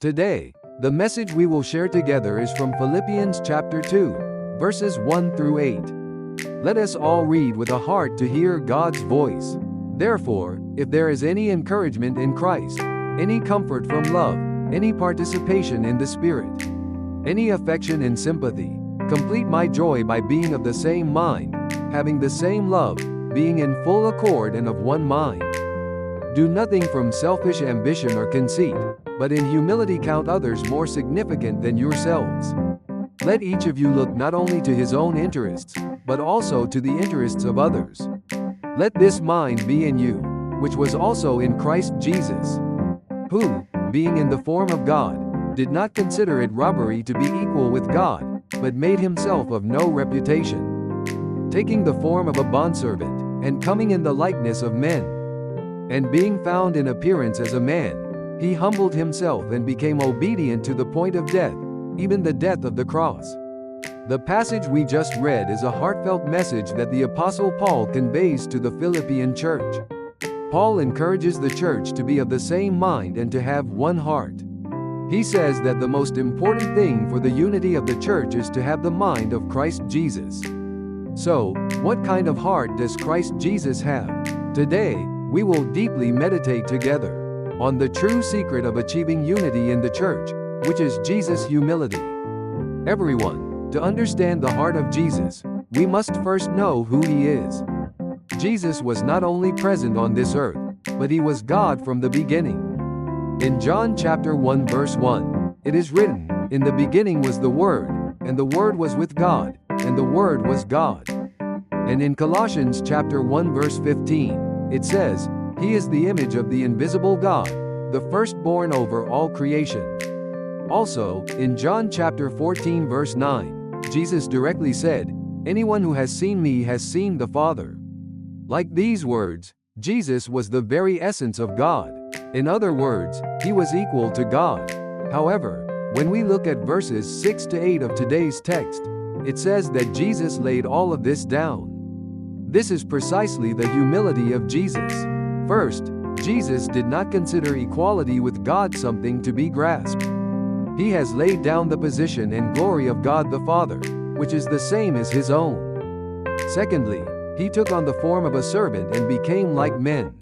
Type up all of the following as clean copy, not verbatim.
Today, the message we will share together is from Philippians chapter 2, verses 1 through 8. Let us all read with a heart to hear God's voice. Therefore, if there is any encouragement in Christ, any comfort from love, any participation in the Spirit, any affection and sympathy, complete my joy by being of the same mind, having the same love, being in full accord and of one mind. Do nothing from selfish ambition or conceit, but in humility count others more significant than yourselves. Let each of you look not only to his own interests, but also to the interests of others. Let this mind be in you, which was also in Christ Jesus, who, being in the form of God, did not consider it robbery to be equal with God, but made himself of no reputation, taking the form of a bondservant, and coming in the likeness of men. And being found in appearance as a man, he humbled himself and became obedient to the point of death, even the death of the cross. The passage we just read is a heartfelt message that the Apostle Paul conveys to the Philippian church. Paul encourages the church to be of the same mind and to have one heart. He says that the most important thing for the unity of the church is to have the mind of Christ Jesus. So, what kind of heart does Christ Jesus have? Today, we will deeply meditate together on the true secret of achieving unity in the church, which is Jesus' humility. Everyone, to understand the heart of Jesus, we must first know who he is. Jesus was not only present on this earth, but he was God from the beginning. In John chapter 1 verse 1, it is written, "In the beginning was the Word, and the Word was with God, and the Word was God." And in Colossians chapter 1 verse 15, it says, "He is the image of the invisible God, the firstborn over all creation." Also, in John chapter 14 verse 9, Jesus directly said, "Anyone who has seen me has seen the Father." Like these words, Jesus was the very essence of God. In other words, he was equal to God. However, when we look at verses 6 to 8 of today's text, it says that Jesus laid all of this down. This is precisely the humility of Jesus. First, Jesus did not consider equality with God something to be grasped. He has laid down the position and glory of God the Father, which is the same as his own. Secondly, he took on the form of a servant and became like men.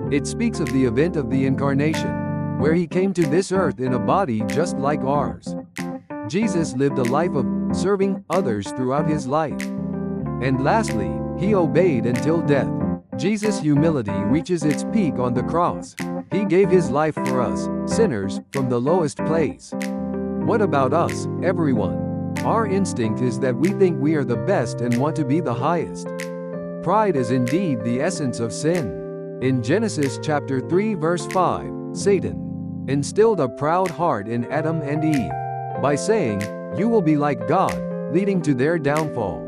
It speaks of the event of the incarnation, where he came to this earth in a body just like ours. Jesus lived a life of serving others throughout his life. And lastly, he obeyed until death. Jesus' humility reaches its peak on the cross. He gave his life for us, sinners, from the lowest place. What about us, everyone? Our instinct is that we think we are the best and want to be the highest. Pride is indeed the essence of sin. In Genesis chapter 3 verse 5, Satan instilled a proud heart in Adam and Eve by saying, "You will be like God," leading to their downfall.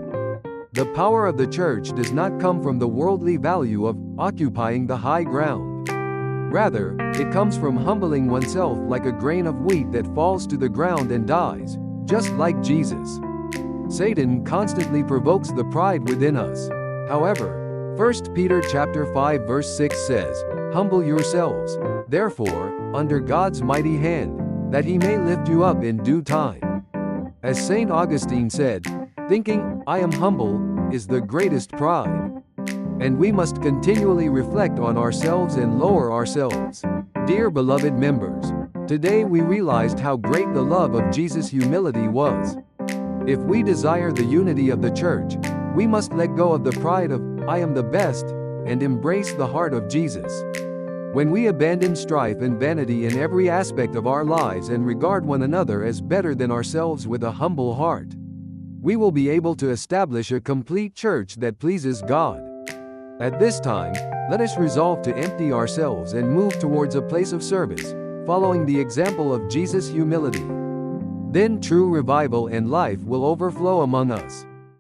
The power of the church does not come from the worldly value of occupying the high ground. Rather, it comes from humbling oneself like a grain of wheat that falls to the ground and dies, just like Jesus. Satan constantly provokes the pride within us. However, 1 Peter chapter 5 verse 6 says, "Humble yourselves, therefore, under God's mighty hand, that he may lift you up in due time." As St. Augustine said, "Thinking, I am humble, is the greatest pride." And we must continually reflect on ourselves and lower ourselves. Dear beloved members, today we realized how great the love of Jesus' humility was. If we desire the unity of the church, we must let go of the pride of, "I am the best," and embrace the heart of Jesus. When we abandon strife and vanity in every aspect of our lives and regard one another as better than ourselves with a humble heart, we will be able to establish a complete church that pleases God. At this time, let us resolve to empty ourselves and move towards a place of service, following the example of Jesus' humility. Then true revival and life will overflow among us.